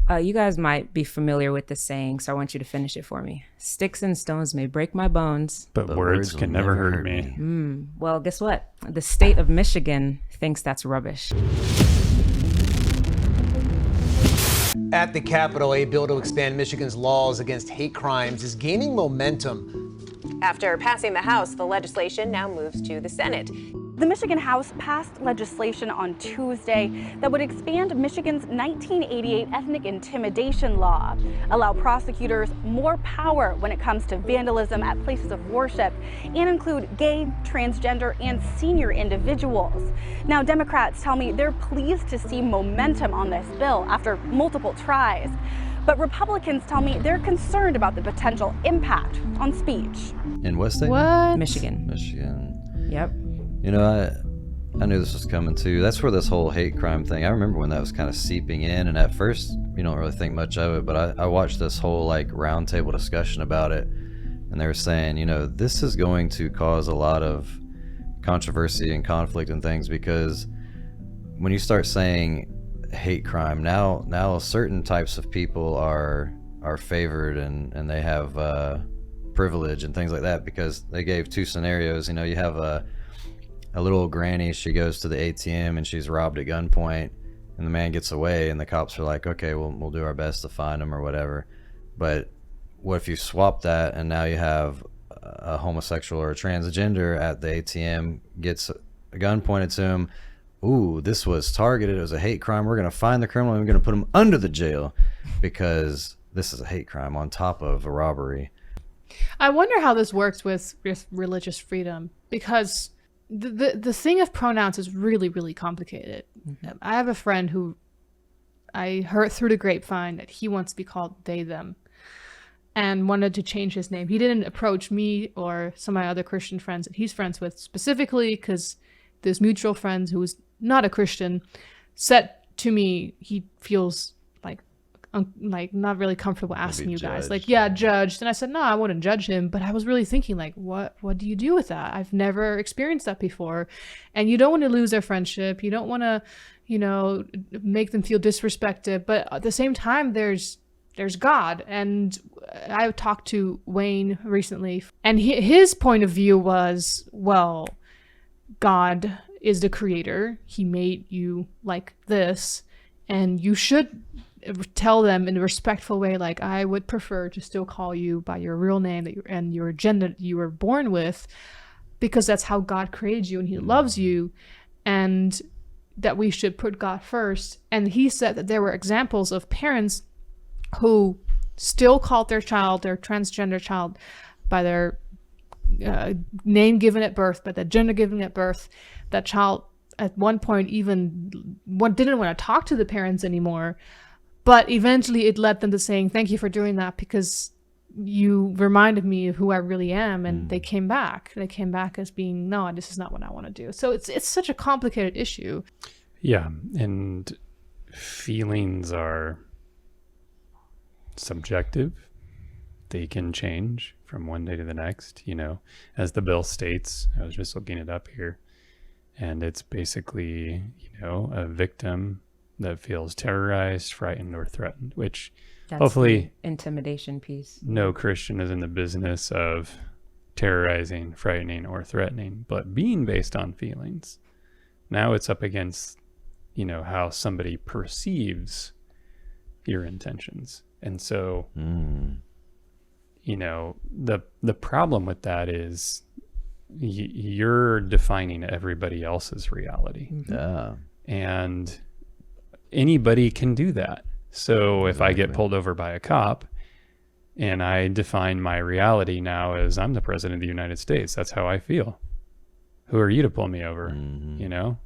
You guys might be familiar with this saying, so I want you to finish it for me. Sticks and stones may break my bones, but words can never hurt me. Well, guess what? The state of Michigan thinks that's rubbish. At the Capitol, a bill to expand Michigan's laws against hate crimes is gaining momentum. After passing the House, the legislation now moves to the Senate. The Michigan House passed legislation on Tuesday that would expand Michigan's 1988 ethnic intimidation law, allow prosecutors more power when it comes to vandalism at places of worship, and include gay, transgender, and senior individuals. Now, Democrats tell me they're pleased to see momentum on this bill after multiple tries. But Republicans tell me they're concerned about the potential impact on speech. In what state? What? Michigan. Yep. You know, I knew this was coming too. That's where this whole hate crime thing, I remember when that was kind of seeping in, and at first you don't really think much of it, but I watched this whole like roundtable discussion about it, and they were saying, you know, this is going to cause a lot of controversy and conflict and things, because when you start saying hate crime, now certain types of people are favored and they have privilege and things like that, because they gave two scenarios. You know, you have a little granny, she goes to the ATM and she's robbed at gunpoint, and the man gets away, and the cops are like, okay, we'll do our best to find him or whatever. But what if you swap that, and now you have a homosexual or a transgender at the ATM, gets a gun pointed to him? Ooh, this was targeted, it was a hate crime, we're going to find the criminal and we're going to put him under the jail because this is a hate crime on top of a robbery. I wonder how this works with religious freedom, because the thing of pronouns is really, really complicated. Mm-hmm. I have a friend who I heard through the grapevine that he wants to be called they, them, and wanted to change his name. He didn't approach me or some of my other Christian friends that he's friends with specifically, because this mutual friend who is not a Christian said to me he feels like not really comfortable asking you guys, like, judged. And I said, no, I wouldn't judge him. But I was really thinking, like, what do you do with that? I've never experienced that before. And you don't want to lose their friendship. You don't want to, you know, make them feel disrespected. But at the same time, there's God. And I talked to Wayne recently, and his point of view was, well, God is the creator. He made you like this, and you should tell them in a respectful way, like, I would prefer to still call you by your real name and your gender that you were born with, because that's how God created you and he loves you, and that we should put God first. And he said that there were examples of parents who still called their child, their transgender child, by their name given at birth, but the gender given at birth. That child at one point even didn't want to talk to the parents anymore, but eventually it led them to saying, thank you for doing that, because you reminded me of who I really am. And they came back as being, no, this is not what I want to do. So it's such a complicated issue. Yeah, and feelings are subjective. They can change from one day to the next, you know, as the bill states. I was just looking it up here, and it's basically, you know, a victim that feels terrorized, frightened, or threatened, which that's hopefully the intimidation piece. No Christian is in the business of terrorizing, frightening, or threatening, but being based on feelings. Now it's up against, you know, how somebody perceives your intentions. And so, you know, the problem with that is you're defining everybody else's reality. Yeah. And anybody can do that. So if I get pulled over by a cop and I define my reality now as I'm the president of the United States, that's how I feel. Who are you to pull me over? You know,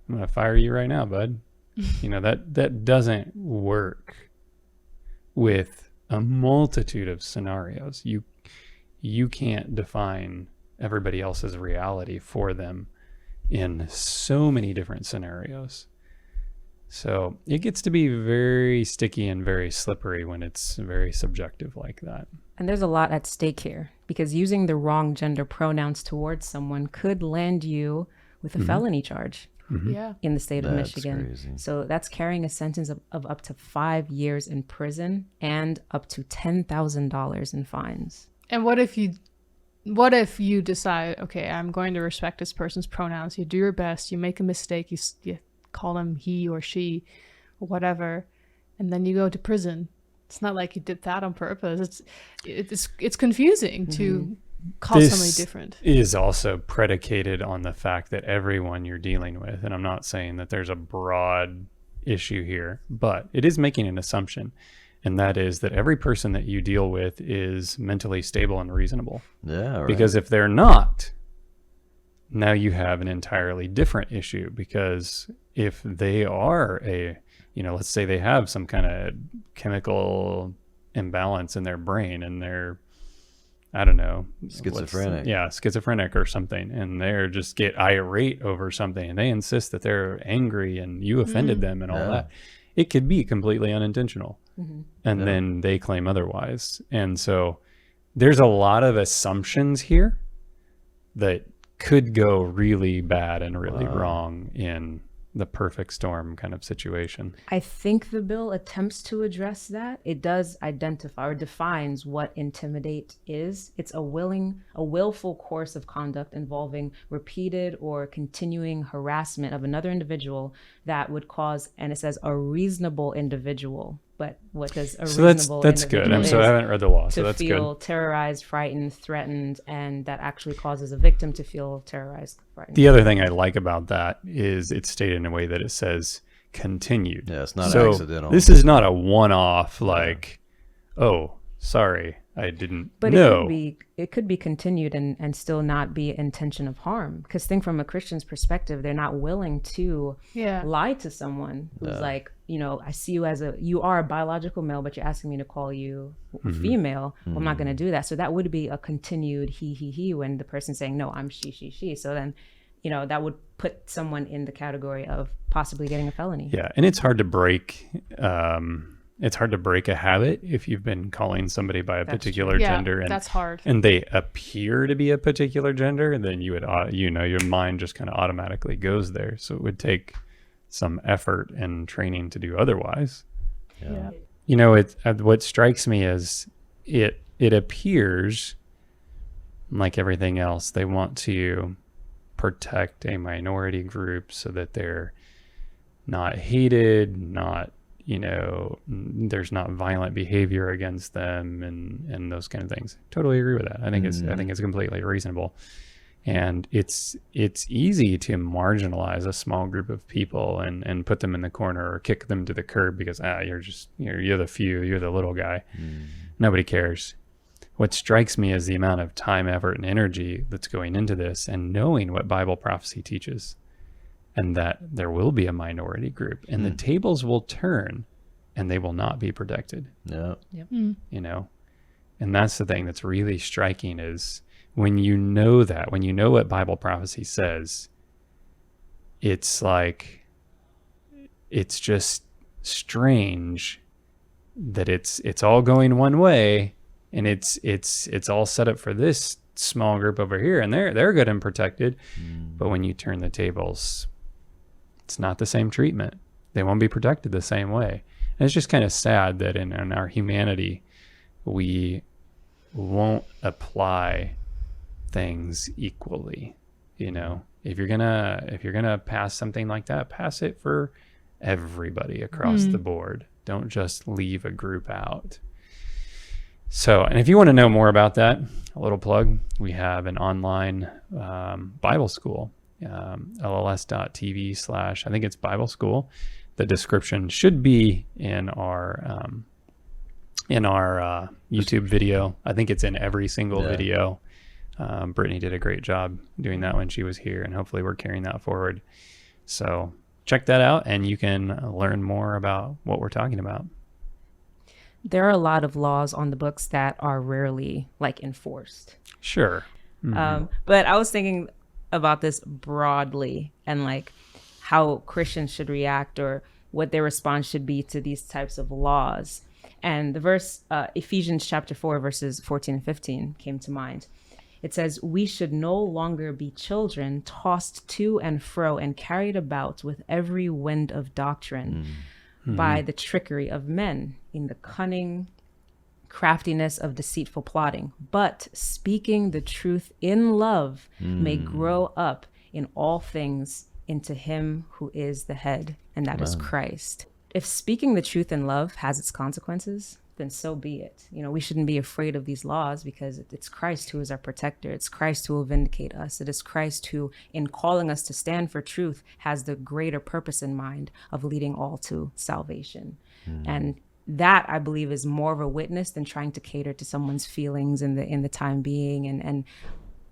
I'm going to fire you right now, bud. You know, that doesn't work with a multitude of scenarios. You can't define everybody else's reality for them in so many different scenarios. So it gets to be very sticky and very slippery when it's very subjective like that. And there's a lot at stake here, because using the wrong gender pronouns towards someone could land you with a felony charge. Yeah. in the state of That's Michigan. crazy. So that's carrying a sentence of up to 5 years in prison and up to $10,000 in fines. And what if you decide, okay, I'm going to respect this person's pronouns. You do your best. You make a mistake. You call them he or she or whatever, and then you go to prison. It's not like you did that on purpose. It's confusing to call somebody different. Is also predicated on the fact that everyone you're dealing with, and I'm not saying that there's a broad issue here, but it is making an assumption, and that is that every person that you deal with is mentally stable and reasonable. Yeah, right. Because if they're not, now you have an entirely different issue. Because if they are let's say they have some kind of chemical imbalance in their brain and they're, I don't know, schizophrenic or something, and they're just get irate over something and they insist that they're angry and you offended them and all that. It could be completely unintentional. And then they claim otherwise. And so there's a lot of assumptions here that could go really bad and really wrong in the perfect storm kind of situation. I think the bill attempts to address that. It does identify or defines what intimidate is. It's a willful course of conduct involving repeated or continuing harassment of another individual that would cause, and it says a reasonable individual. But what does a reasonable that's individual good. I is haven't read the law, so to that's feel good. terrorized, frightened, threatened, and that actually causes a victim to feel terrorized, frightened. The other thing I like about that is it's stated in a way that it says continued. Yeah, it's not so accidental. This is not a one-off oh, sorry, I didn't But know. it could be continued and still not be intention of harm. Because think from a Christian's perspective, they're not willing to lie to someone who's like, I see you you are a biological male, but you're asking me to call you female. Well, I'm not going to do that. So that would be a continued he when the person's saying, no, I'm she. So then, that would put someone in the category of possibly getting a felony. Yeah, and it's hard to break. It's hard to break a habit if you've been calling somebody by a particular gender, and that's hard. And they appear to be a particular gender, and then you would, your mind just kind of automatically goes there. So it would take some effort and training to do otherwise. Yeah. What strikes me is it appears like everything else. They want to protect a minority group so that they're not hated, not there's not violent behavior against them and those kind of things. Totally agree with that. I think it's completely reasonable. And it's easy to marginalize a small group of people and put them in the corner or kick them to the curb because you're the few, you're the little guy. Nobody cares. What strikes me is the amount of time, effort, and energy that's going into this, and knowing what Bible prophecy teaches, and that there will be a minority group, and the tables will turn, and they will not be protected. Yeah. Yep. And that's the thing that's really striking is when you know that, when you know what Bible prophecy says, it's like, it's just strange that it's all going one way, and it's all set up for this small group over here, and they're good and protected. But when you turn the tables, it's not the same treatment. They won't be protected the same way. And it's just kind of sad that in our humanity, we won't apply things equally. If you're gonna pass something like that, pass it for everybody across the board. Don't just leave a group out. So, and if you want to know more about that, a little plug, we have an online Bible school, lls.tv/ I think it's Bible school. The description should be in our YouTube video. I think it's in every single video. Brittany did a great job doing that when she was here, and hopefully we're carrying that forward. So check that out, and you can learn more about what we're talking about. There are a lot of laws on the books that are rarely enforced. Sure. But I was thinking about this broadly and how Christians should react or what their response should be to these types of laws. And the verse, Ephesians chapter 4, verses 14 and 15 came to mind. It says, we should no longer be children tossed to and fro and carried about with every wind of doctrine by the trickery of men in the cunning craftiness of deceitful plotting, but speaking the truth in love may grow up in all things into him who is the head, and that is Christ. If speaking the truth in love has its consequences, then so be it. We shouldn't be afraid of these laws because it's Christ who is our protector. It's Christ who will vindicate us. It is Christ who, in calling us to stand for truth, has the greater purpose in mind of leading all to salvation. And that, I believe, is more of a witness than trying to cater to someone's feelings in the time being, and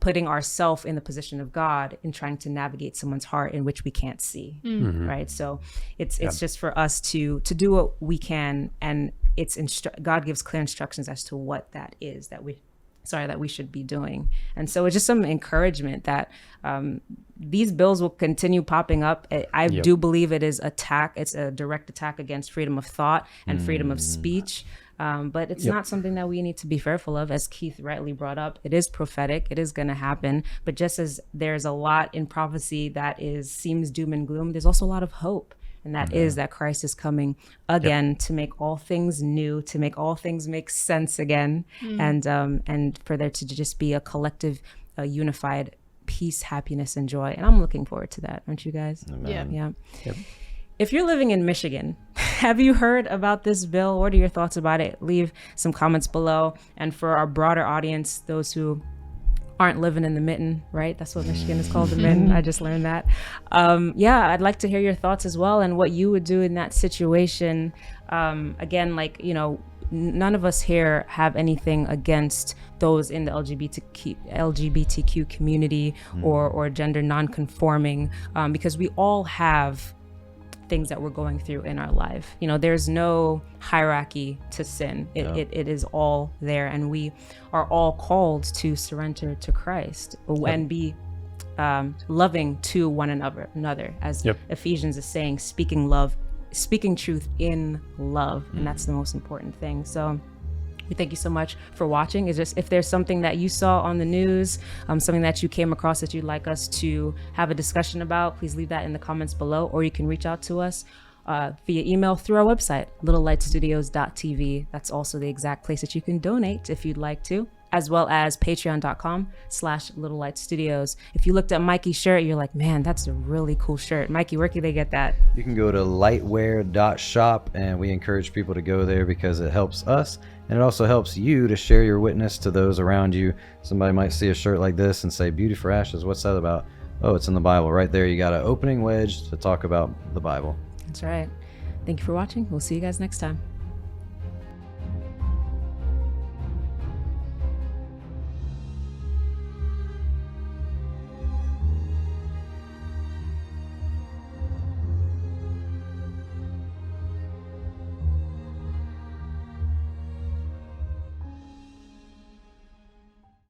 putting ourselves in the position of God in trying to navigate someone's heart in which we can't see, right? So it's just for us to do what we can, and God gives clear instructions as to what that is that we should be doing. And so it's just some encouragement that these bills will continue popping up. I do believe it's a direct attack against freedom of thought and freedom of speech. But it's not something that we need to be fearful of. As Keith rightly brought up, it is prophetic. It is going to happen. But just as there's a lot in prophecy that seems doom and gloom, there's also a lot of hope. And that is that Christ is coming again to make all things new, to make all things make sense again, and for there to just be a collective, unified peace, happiness, and joy. And I'm looking forward to that. Aren't you guys? Amen. Yeah. Yep. If you're living in Michigan, have you heard about this bill? What are your thoughts about it? Leave some comments below. And for our broader audience, those who aren't living in the mitten, right? That's what Michigan is called, the mitten. I just learned that. I'd like to hear your thoughts as well and what you would do in that situation. Again, none of us here have anything against those in the LGBTQ community or gender non-conforming, because we all have things that we're going through in our life. There's no hierarchy to sin. It is all there, and we are all called to surrender to Christ and be loving to one another, as Ephesians is saying, speaking truth in love, and that's the most important thing. So we thank you so much for watching. Is just, if there's something that you saw on the news, something that you came across that you'd like us to have a discussion about, please leave that in the comments below, or you can reach out to us via email through our website, littlelightstudios.tv. That's also the exact place that you can donate if you'd like to, as well as patreon.com/littlelightstudios. If you looked at Mikey's shirt, you're like, man, that's a really cool shirt. Mikey, where can they get that? You can go to lightwear.shop, and we encourage people to go there because it helps us, and it also helps you to share your witness to those around you. Somebody might see a shirt like this and say, Beauty for Ashes, what's that about? Oh, it's in the Bible. Right there, you got an opening wedge to talk about the Bible. That's right. Thank you for watching. We'll see you guys next time.